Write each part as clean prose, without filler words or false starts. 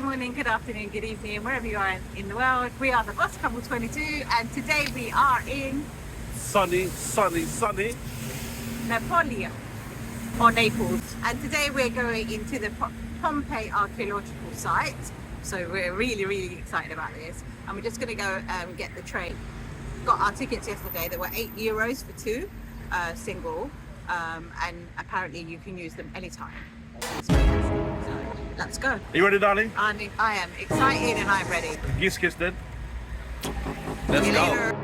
good morning, good afternoon, good evening, wherever you are in the world. We are the Boss Couple 22 and today we are in sunny Napoleon or Naples. And today we're going into the Pompeii archaeological site. So we're really excited about this. And we're just going to go get the train. Got our tickets yesterday that were €8 for two, single. And apparently you can use them anytime. So let's go. Are you ready, darling? I am excited and I'm ready. Kiss then. Let's See you go. later.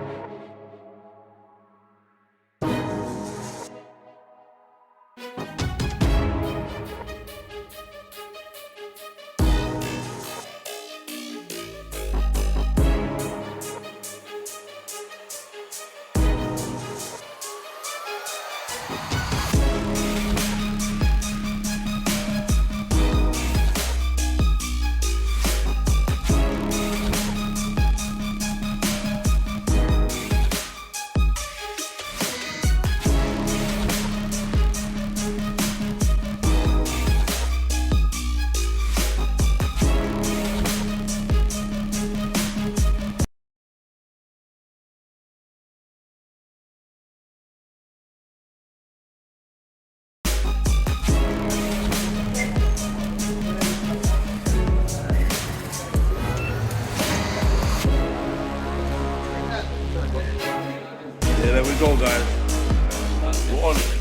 Yeah, there we go, guys. We're on it.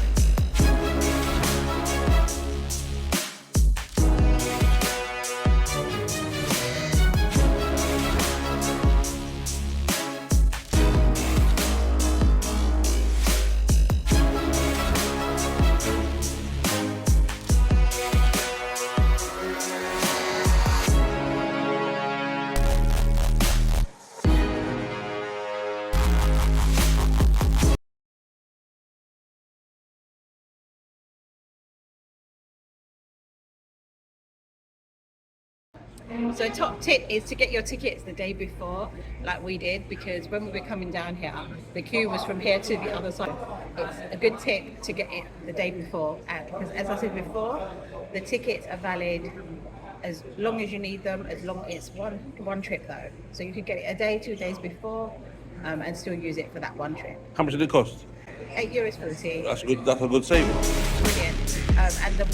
So top tip is to get your tickets the day before, like we did, because when we were coming down here, the queue was from here to the other side. It's a good tip to get it the day before, because as I said before, the tickets are valid as long as you need them, as long as it's one trip though. So you could get it a day, 2 days before, and still use it for that one trip. How much did it cost? €8 for the tea. That's good. That's a good saving. Brilliant. And the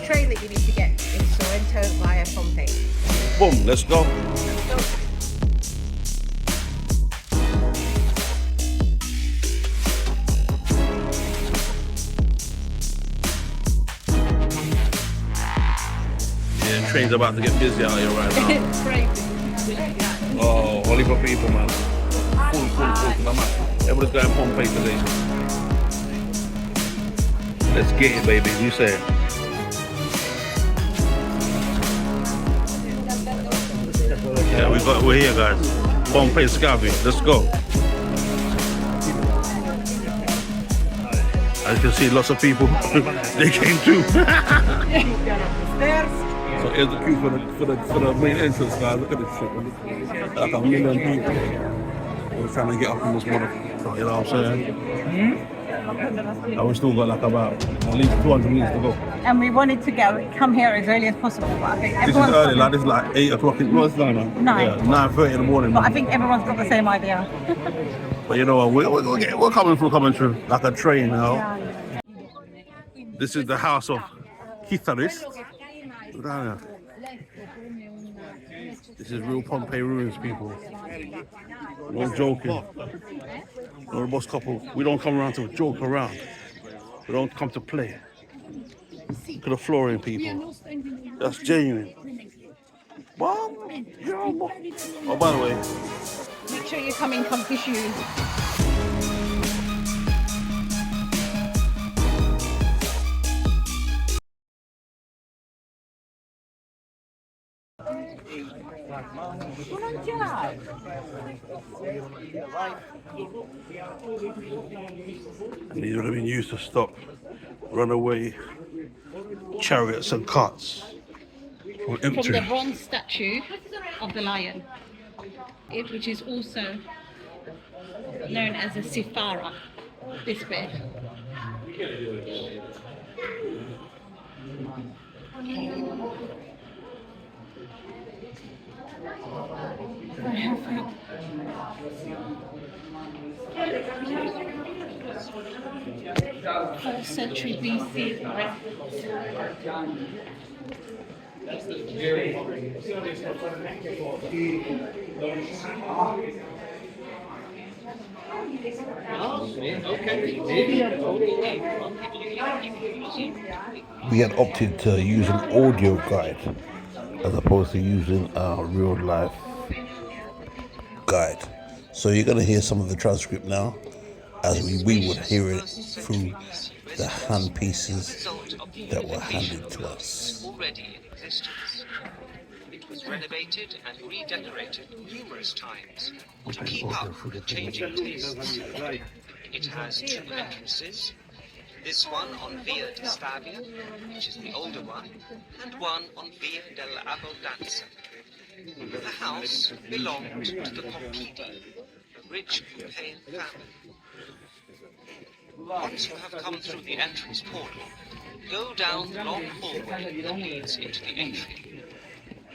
train that you need to get is Sorrento via Pompeii. Boom. Let's go. Let's go. Yeah, train's about to get busy out here right now. It's crazy. Oh, holy for people, man. Full. Everybody's going Pompeii today. Let's get it, baby. You say it. Yeah, we're here, guys. Pompeii Scavi. Let's go. As you can see, lots of people. They came too. So here's the queue for the main entrance, guys. Look at this shit. Like 1 million people. We're trying to get up in this motherfucker. You know what I'm saying? And we still got like about at least 200 meters to go. And we wanted to come here as early as possible, but I think This is everyone's early, like this is like 8 o'clock. No, it's not, man. 9. Yeah, 9:30 in the morning. But Man. I think everyone's got the same idea. But you know what? We're coming through like a train now. This is the house of Kitharist. This is real Pompeii ruins, people. No joking. We're the Boss Couple. We don't come around to joke around. We don't come to play. Look at the flooring, people. That's genuine. Mom, oh, by the way, Make sure you come in comfy shoes. these would have been used to stop runaway chariots and carts from From the entering. bronze statue of the lion, which is also known as a Sifara, this bit. First century BC. We had opted to use an audio guide as opposed to using a real life guide. So you're going to hear some of the transcript now as we would hear it through the hand pieces that were handed to us. Already in existence. It was renovated and redecorated numerous times to keep up with changing tastes. It has two entrances, this one on Via di Stabia, which is the older one, and one on Via dell'Abbondanza. The house belonged to the Pompeii, a rich Pompeian family. Once you have come through the entrance portal, go down the long hallway that leads into the atrium.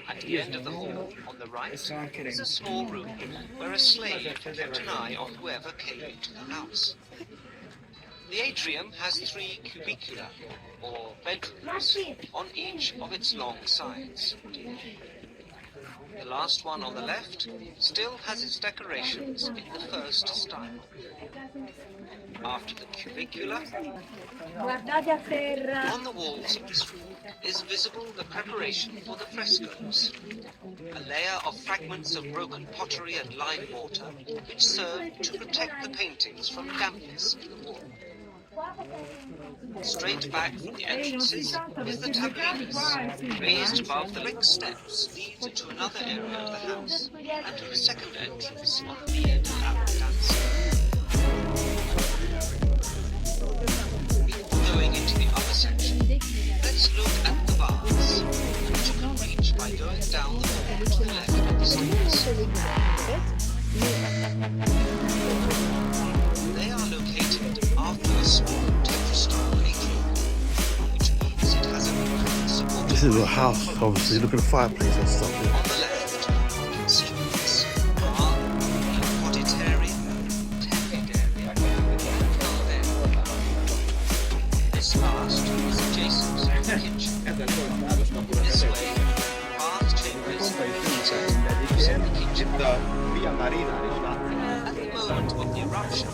At the end of the hall, on the right, is a small room where a slave kept an eye on whoever came into the house. The atrium has 3 cubicula, or bedrooms, on each of its long sides. The last one on the left still has its decorations in the first style. After the cubicula, on the walls of this room is visible the preparation for the frescoes, a layer of fragments of broken pottery and lime mortar which serve to protect the paintings from dampness in the wall. Straight back from the entrances is the Taelimb, raised above the brick steps leads into another area of the house, and to the second entrance on the Via dell'Abbondanza. Before going into the other section, let's look at the baths, which you can reach by going down the hall to the left of the stairs. They are located after a small tetrastyle atrium, which means it has a roof supported. This is a house, obviously. Look at the fireplace and stuff here. On the left, instruments are poditarium, tepidaria, and calvaria. This last is adjacent to the kitchen. This way, bath chambers are heated in the kitchen. At the moment of the eruption,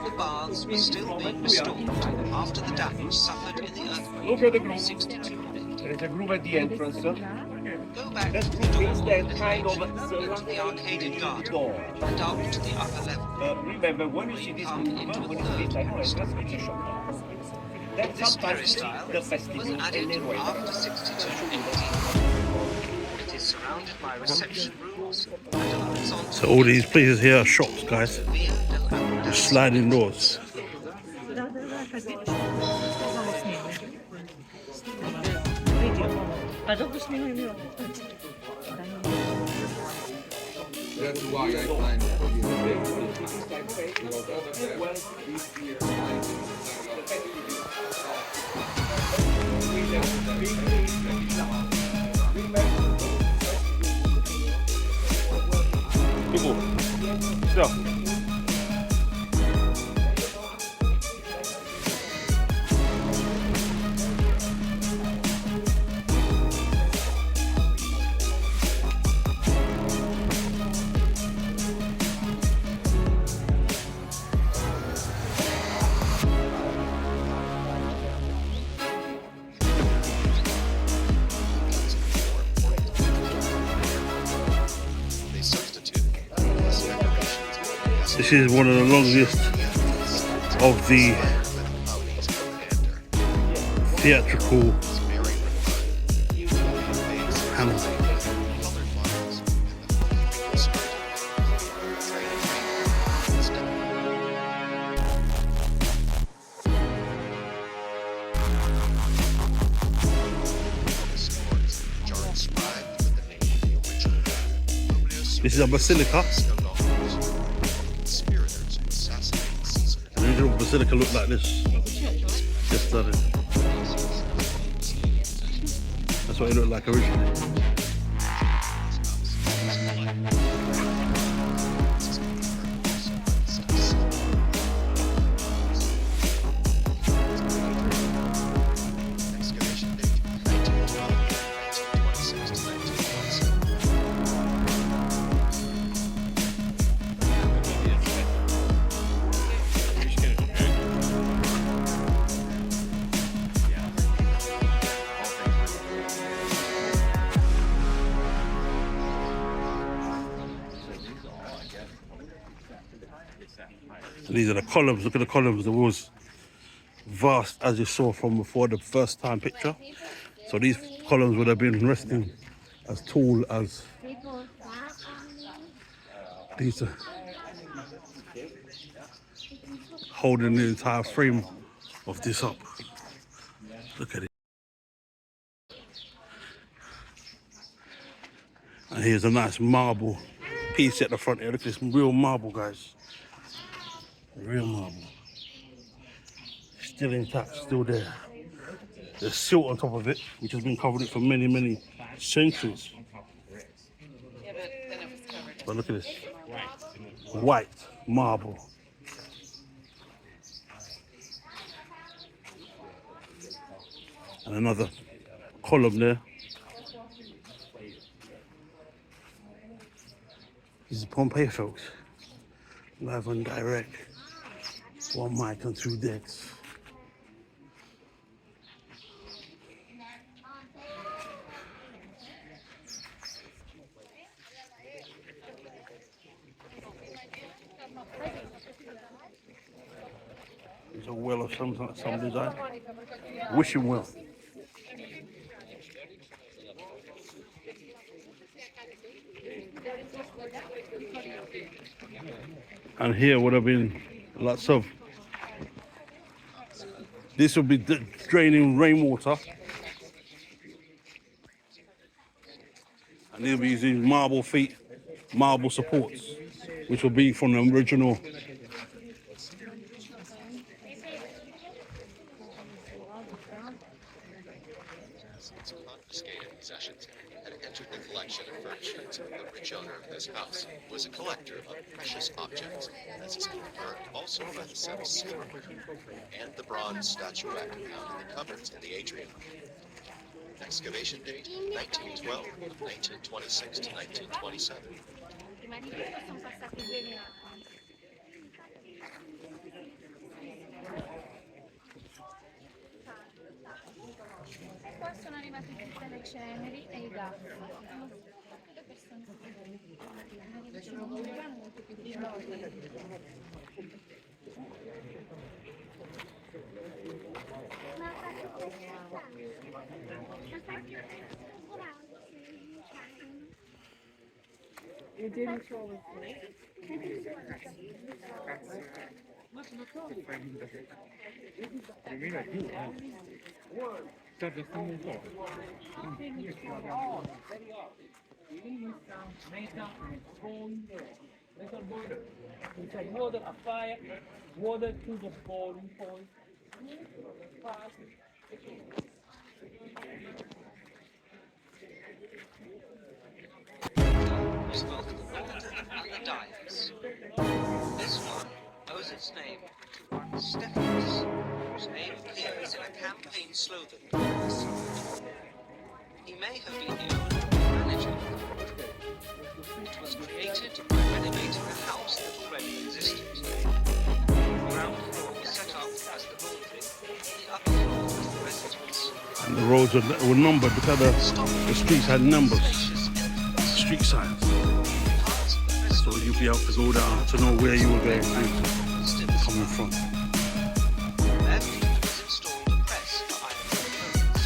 the baths were still being restored after the damage suffered in the earthquake in 62. There's a groove at the entrance. Go back to the door into the arcaded garden and up to the upper level. Remember, when you see this groove, when you see this it's a shop. That's This sometimes peristyle the was festival added anyway. after 62 AD. It is surrounded by reception rooms and a horizontal So all these places here are shops, guys. Via dell'Abbondanza. Just sliding doors. People, stuff. This is one of the long list of the theatrical panels. This is a basilica. The original basilica looked like this. Just done it. That's what it looked like originally. These are the columns. Look at the columns. The walls vast, as you saw from before the first time picture. So these columns would have been resting as tall as these, holding the entire frame of this up. Look at it. And here's a nice marble piece at the front here. Look at this real marble, guys. Real marble. Still intact, still there. There's silt on top of it, which has been covering it for many, many centuries. But look at this. White marble. And another column there. This is Pompeii, folks. Live and direct. One mic and 2 decks. It's a well of some design. Wishing well. And here would have been lots of, this would be draining rainwater. And they'll be using marble feet, marble supports, which will be from the original. Confiscated possessions had entered the collection of furnishings. The rich owner of this house was a collector of precious objects, as is confirmed also by the seven silver and the bronze statuette found in the cupboards in the atrium. Excavation date 1912, 1926 to 1927. Qua sono arrivate tutte le ceneri e i gaffi. Le persone molto più di Inside water, a fire, water to the boiling point. Was both the and the dives. This one owes its name to Stephanus, whose name appears in a campaign slogan. He may have been the manager. It was created by renovating a house that already existed. The ground floor was set up as the laundry, the upper floor was the residence. And the roads were numbered because the streets had numbers, street signs. So you'd be able to go down to know where you were going to, coming from. Left was installed a press for iron curtains.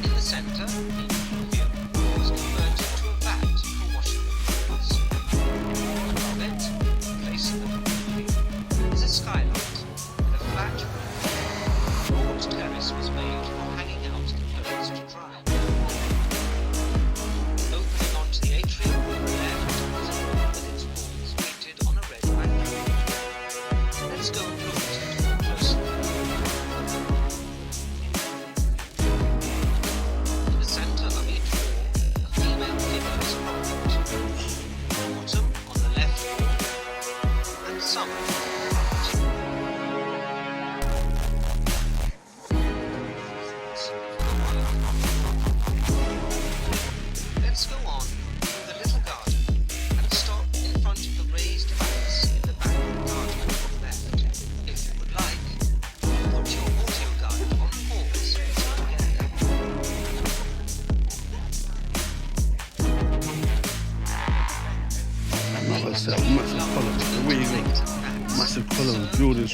In the centre, Requiem was converted to a vat for washing the clothes. Above it, place in the room, is a skylight with a flat roof. A broad terrace was made for hanging out the clothes to dry. Opening onto the atrium, left was a room with its walls painted on a red background.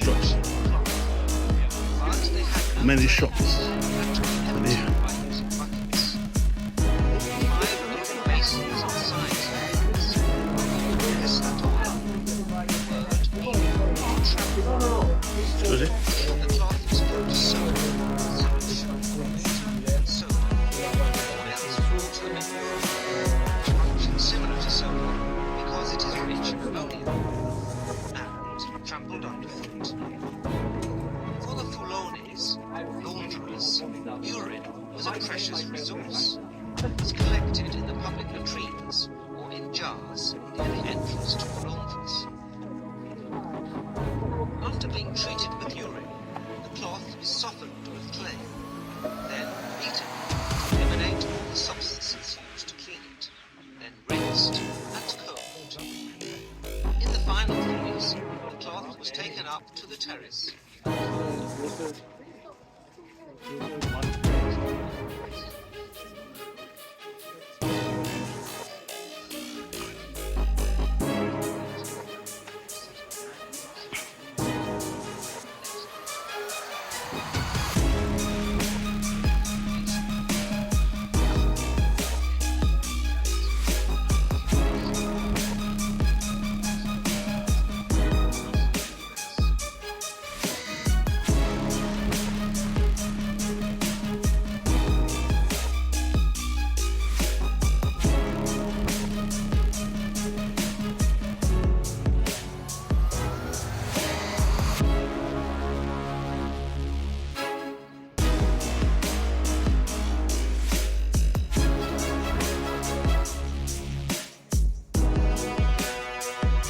structure. But they had no Many cranes shops. and to be emptied by using buckets. 5 open basins on the sides of the palace. Escatola, word meaning trample. Excuse me? Here the cloth was put to sew, and sewn, or else brought to them in Europe, which functions similar to sewing because it is rich in ammonium, and trampled underfoot. For the Fulones, launderers, urine was a precious resource. It was collected in the public latrines or in jars near the entrance to the laundress. After being treated with urine, the cloth was softened with clay, then beaten to eliminate all the substances used to clean it, then rinsed and combed. In the final phase, the cloth was taken up to the terrace.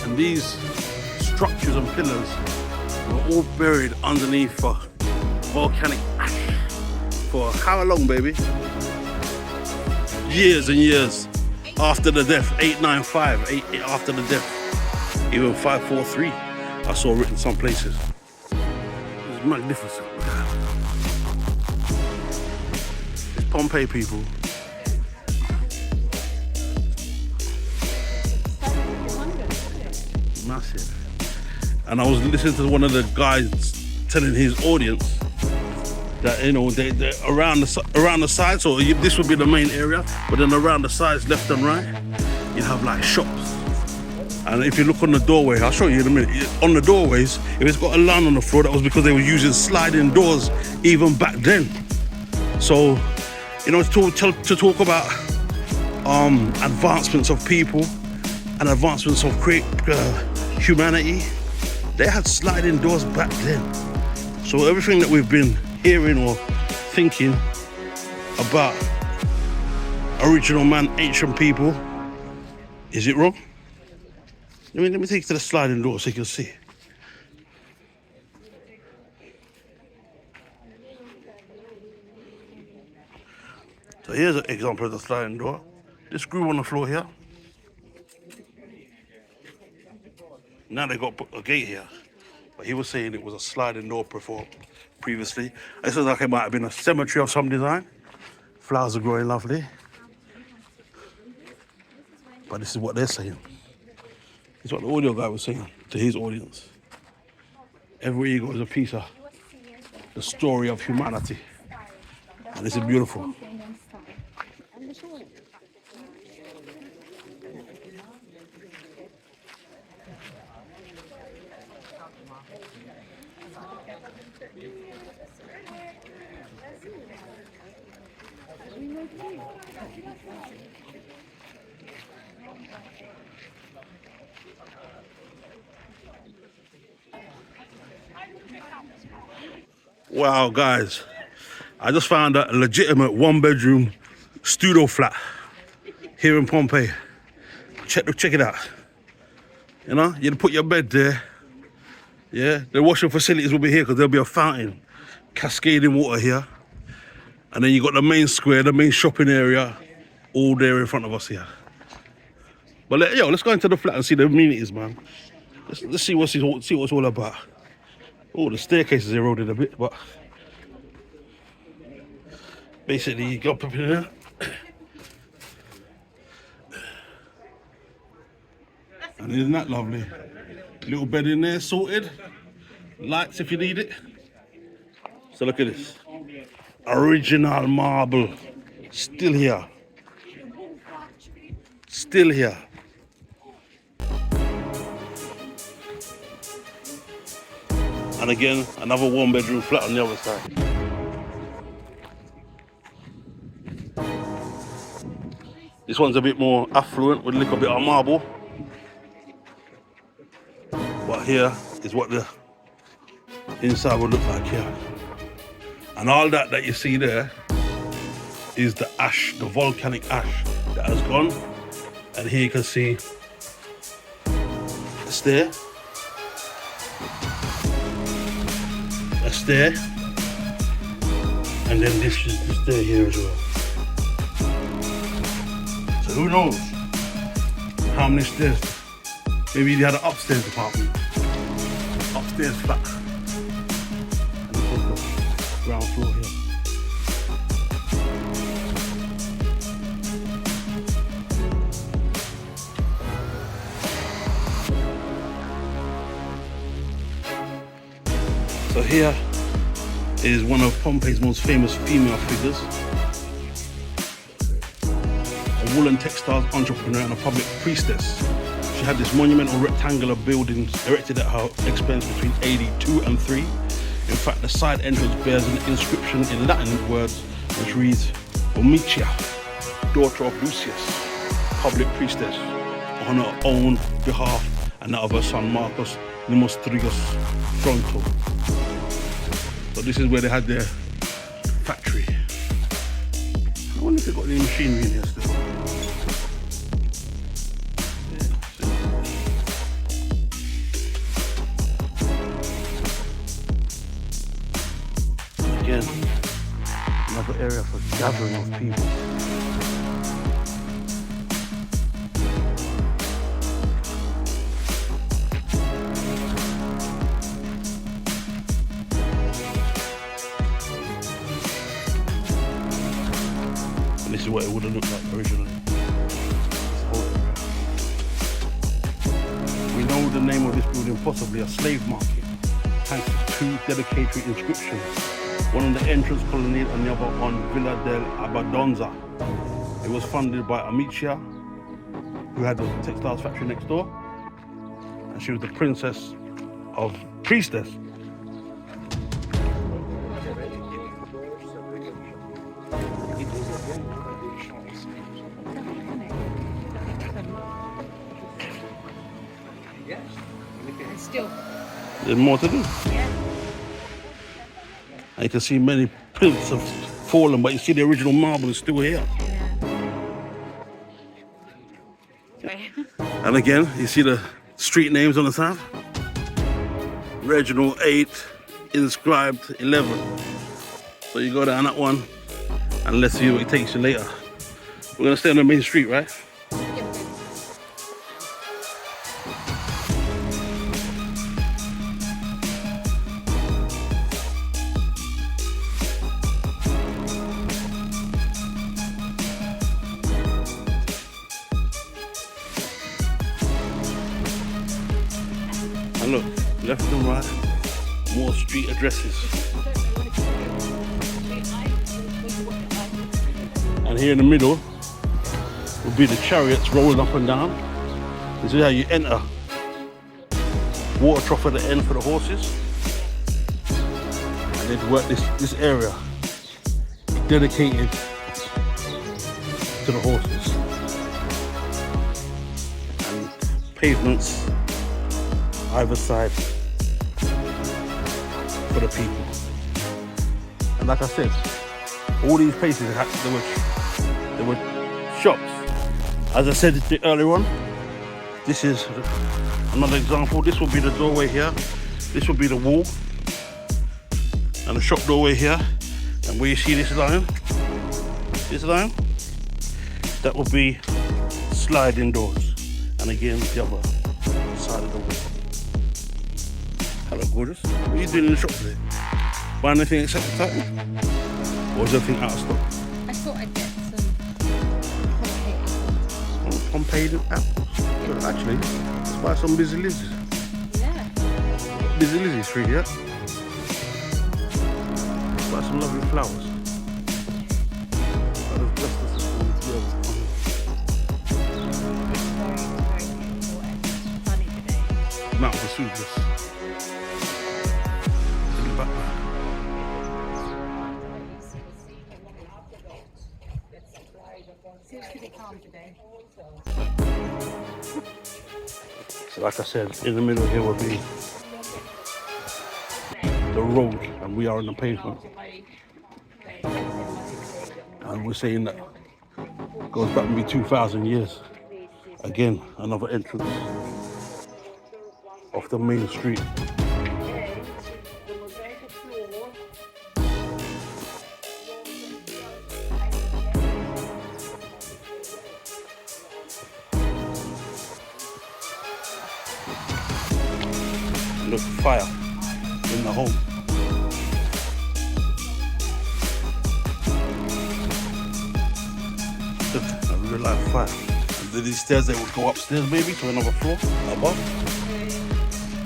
And these structures and pillars were all buried underneath volcanic ash for how long, baby? Years and years after the death. 895, after the death. Even 543, I saw written some places. It's magnificent. It's Pompeii, people. Massive. And I was listening to one of the guys telling his audience that, you know, they around the sides, so this would be the main area, but then around the sides, left and right, you have like shops. And if you look on the doorway, I'll show you in a minute, on the doorways, if it's got a line on the floor, that was because they were using sliding doors even back then. So, you know, to talk about advancements of people and advancements of humanity, they had sliding doors back then. So everything that we've been hearing or thinking about original man, ancient people, is it wrong? Let me take you to the sliding door so you can see. So here's an example of the sliding door. This screw on the floor here. Now they got a gate here, but he was saying it was a sliding door previously. It looks like it might have been a cemetery of some design. Flowers are growing lovely. But this is what they're saying. This is what the audio guy was saying to his audience. Every ego is a piece of the story of humanity. And this is beautiful. Wow, guys, I just found a legitimate 1-bedroom studio flat here in Pompeii. Check it out. You know, you'd put your bed there. Yeah, the washing facilities will be here because there'll be a fountain, cascading water here. And then you got the main square, the main shopping area, all there in front of us here. But let's go into the flat and see the amenities, man. Let's see what it's all about. Oh, the staircase is eroded a bit, but basically you go up in there. And isn't that lovely? Little bed in there, sorted. Lights if you need it. So look at this. Original marble. Still here. Still here. And again, another 1-bedroom flat on the other side. This one's a bit more affluent with a little bit of marble. But here is what the inside would look like here. And all that you see there is the ash, the volcanic ash that has gone. And here you can see a stair. A stair. And then this is the stair here as well. So who knows how many stairs? Maybe they had an upstairs apartment. Upstairs flat. And this was the ground floor here. So here is one of Pompeii's most famous female figures. A woolen textiles entrepreneur and a public priestess. She had this monumental rectangular building erected at her expense between AD 2 and 3. In fact, the side entrance bears an inscription in Latin words which reads, Eumachia, daughter of Lucius, public priestess, on her own behalf and that of her son Marcus Nemostrius Fronto. So this is where they had their factory. I wonder if they've got any machinery in here still. Again, another area for gathering of people. And this is what it would have looked like originally. This whole area. We know the name of this building, possibly a slave market, thanks to two dedicatory inscriptions. One on the entrance colonnade and the other on Villa del Abbondanza. It was funded by Eumachia, who had the textiles factory next door, and she was the priestess. Still. There's more to do. Yeah. And you can see many plinths have fallen, but you see the original marble is still here. Yeah. And again, you see the street names on the side. Regional 8, inscribed 11. So you go down that one, and let's see what it takes you later. We're gonna stay on the main street, right? And look, left and right, more street addresses. And here in the middle will be the chariots rolling up and down. This is how you enter. Water trough at the end for the horses. And they'd work this area dedicated to the horses. And pavements either side for the people. And like I said, all these places there were shops. As I said earlier on, this is another example. This will be the doorway here. This will be the wall and the shop doorway here. And where you see this line, that will be sliding doors. And again, the other side of the wall. Hello, gorgeous. What are you doing in the shop today? Buying anything except the Taelimb? Or is everything out of stock? I thought I'd get some Pompeii apples. Pompeii apples. Well, actually, let's buy some busy lizards. Yeah. Busy Lizzie Street, yeah? Got some lovely flowers. God has blessed us this morning to be able to come here. Sunny today. Mount Vesuvius. In the background. Seems to be calm today. So like I said, in the middle here will be the road, and we are on the pavement. And we're saying that goes back maybe 2,000 years. Again, another entrance off the main street. Look, fire in the home. Look, a real life fire. And then these stairs, they would go upstairs maybe to another floor above.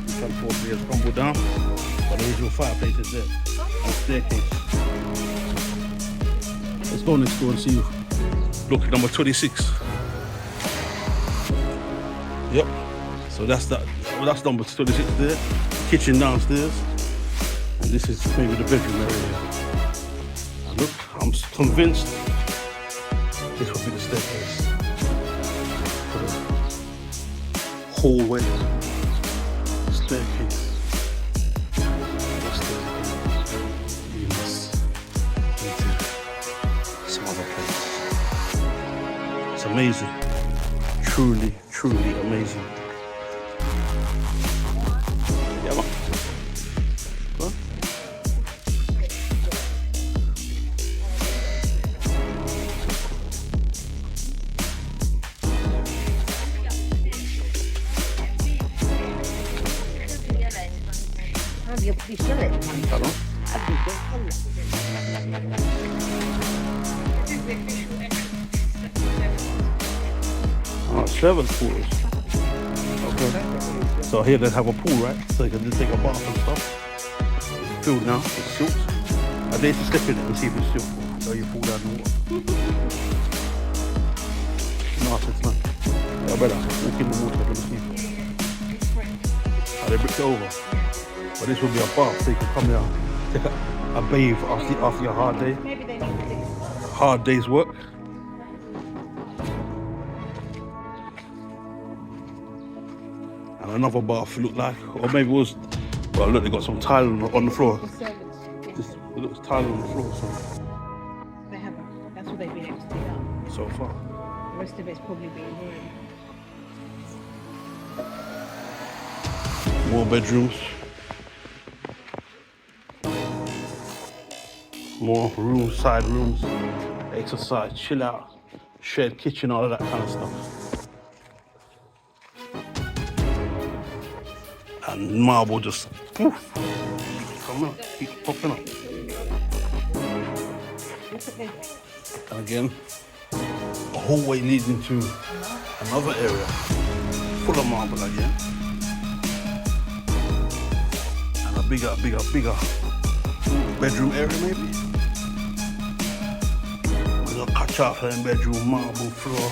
You can force it crumble down, but the original fireplace is there. And staircase. Let's go next door and see you. Look, number 26. Yep. So that's number 26 there. Kitchen downstairs. And this is maybe the bedroom area. And look, I'm convinced this will be the staircase. For the hallway. Staircase. What's this again? You must need to some other place. It's amazing. Truly, truly amazing. Yeah, man. Go on. Pardon? Oh, 7 pools. Okay. So here they have a pool, right? So you can just take a bath and stuff. It's filled now, it's silk. I dare to step in it and see if it's silk. So you fall down the water. No, it's not. Yeah, better walk in the water, let me see. Oh, they bricked it over. But this will be a bath, so you can come here, take a bathe after your hard day. Maybe they need to. Hard day's work. And another bath looked like, or maybe it was, well look, they got some tile on the floor. The servants. It looks tile on the floor, They haven't. That's what they've been able to dig up. so far. The rest of it's probably been ruined. More bedrooms. More rooms, side rooms, exercise, chill out, shared kitchen, all of that kind of stuff. And marble just poof, coming up, keep popping up. And again, a hallway leading to another area full of marble again. And a bigger bedroom area maybe. With a catch-up and bedroom, marble floor.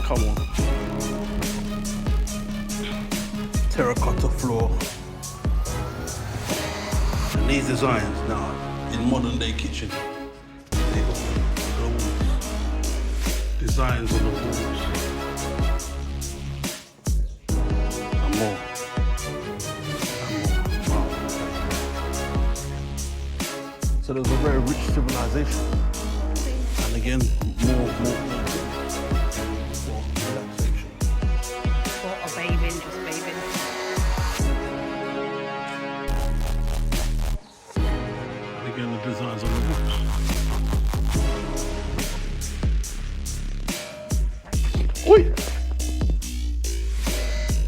Come on. Terracotta floor. And these designs now in modern day kitchen. They got the walls. Designs on the walls. And more. Wow. So there's a very rich civilization. And again, more. Relaxation. Or bathing, just bathing. And again, the designs on the walls. Oi!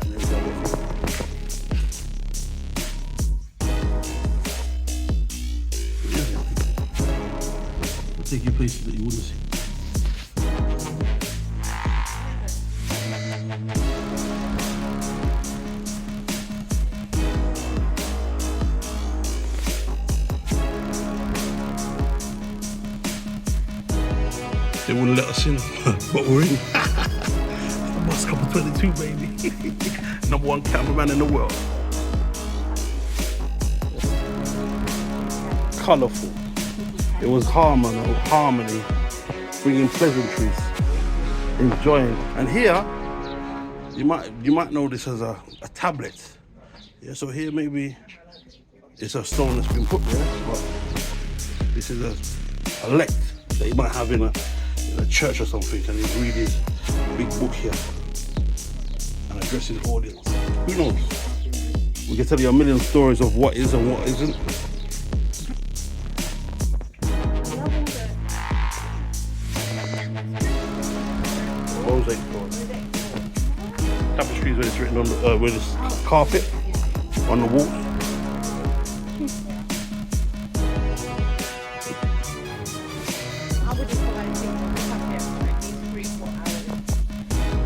And there's the other floor. I'll take you places that you wouldn't see. They wouldn't let us in, but we're in. The bus couple 22, baby. #1 cameraman in the world. Colourful. It was harmony, bringing pleasantries, enjoying. And here, you might know this as a tablet. Yeah, so here maybe it's a stone that's been put there, but this is a lect that you might have in a church or something, and he's reading his big book here and address his audience. Who knows? We can tell you a million stories of what is and what isn't. Mosaic floors. Tapestries where it's written on the with this carpet on the walls.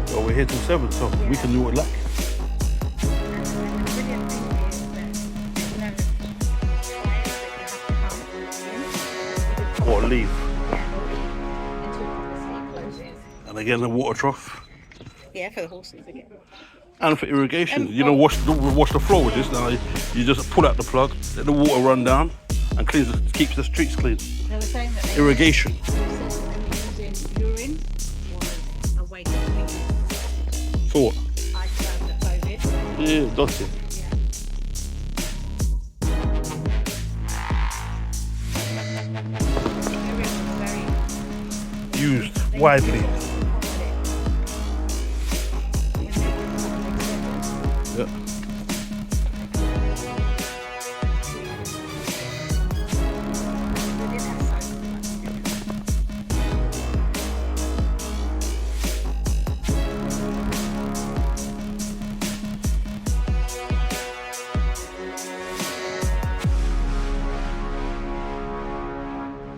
Well, we're here till 7, so we can do what we like. Or leave. And again, the water trough. Yeah, for the horses again. And for irrigation. You don't wash the floor with this. Now you just pull out the plug, let the water run down, and keeps the streets clean. They were saying that Irrigation. using urine was a way to clean. For what? I found the COVID. Yeah, that's it. Urine was very Used widely. Yeah.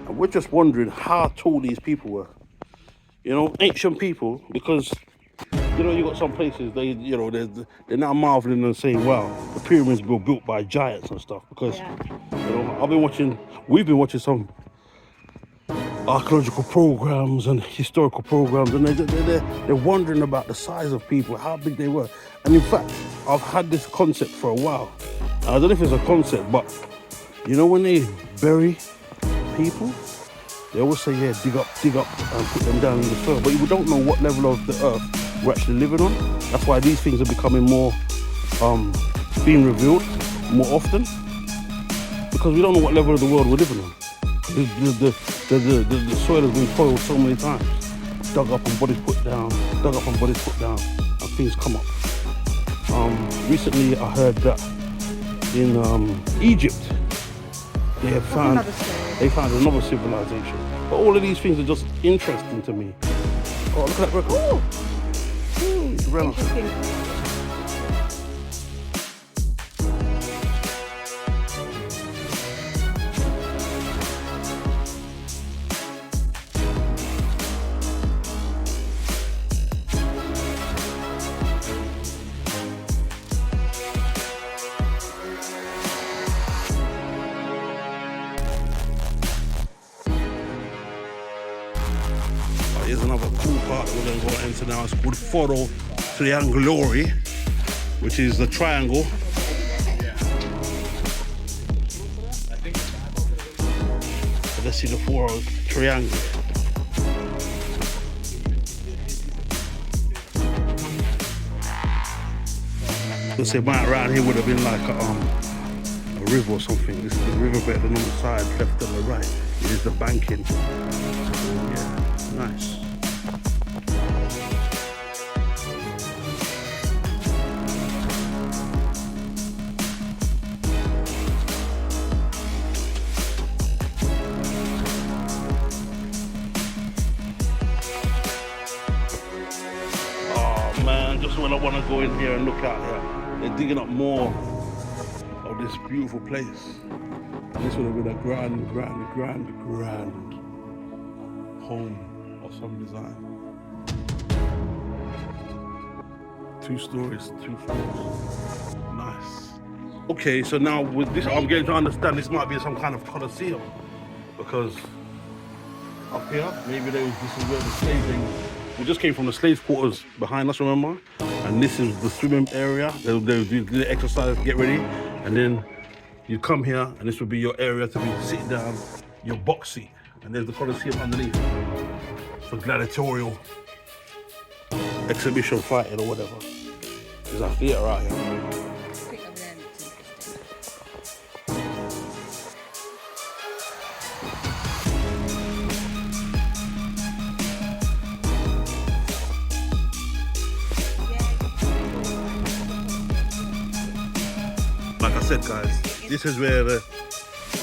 And we're just wondering how tall these people were. You know, ancient people, because you know, you got some places they're now marveling and saying, "Wow, the pyramids were built by giants and stuff." Because you know, we've been watching some archaeological programs and historical programs, and they're wondering about the size of people, how big they were. And in fact, I've had this concept for a while. I don't know if it's a concept, but you know, when they bury people, they always say, "Yeah, dig up, and put them down in the soil." But we don't know what level of the earth we're actually living on. That's why these things are becoming more, being revealed more often, because we don't know what level of the world we're living on. The soil has been toiled so many times, dug up and bodies put down, and things come up. Recently I heard that in Egypt they found another civilization. But all of these things are just interesting to me. Oh, look at that record. interesting. Here's another cool part that we're going to go into now. It's called Foro Triangolare, which is the triangle. Let's see the Foro Triangle. Let's say mine around here would have been like a river or something. This is the riverbed, and on the side, left and the right, is the banking. Yeah, nice. Oh man, just when I want to go in here and look out here, they're digging up more of this beautiful place. This would have been a grand home of some design. 2 stories, 2 floors. Nice. Okay, so now with this, I'm getting to understand this might be some kind of coliseum, because up here, maybe this is where the slaves. We just came from the slave quarters behind us, remember? And this is the swimming area. They'll do the exercise, get ready, and then you come here, and this would be your area to be sitting down, your box seat, and there's the coliseum underneath for gladiatorial exhibition fighting or whatever. There's a theatre out here. Like I said, guys, this is where the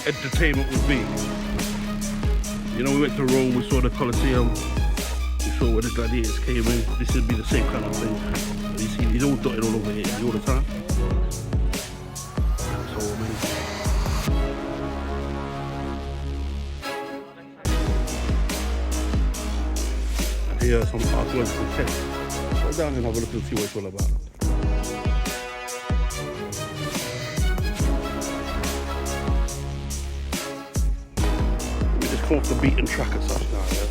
entertainment would be. You know, we went to Rome, we saw the Colosseum, we saw where the gladiators came in. This would be the same kind of thing. You see, he's all dotted all over here all the time. So amazing. And here are some archaeological texts. Go down and have a look and see what it's all about. Off the beaten track and stuff now, yeah.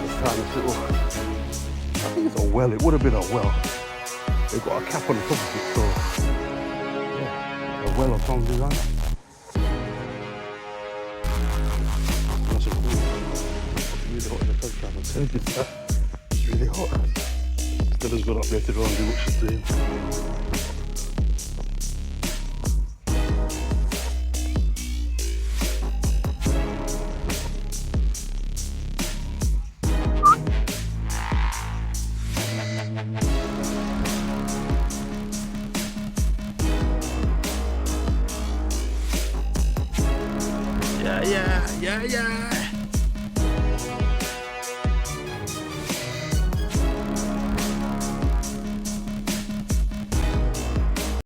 Let's find this little, I think it's a well, it would have been a well. They've got a cap on the top of it, so yeah, a well of some design. That's a cool. It's really hot in the front camera, tell you that. It's really hot. Stella's gone up there to go and do what she's doing. Yeah.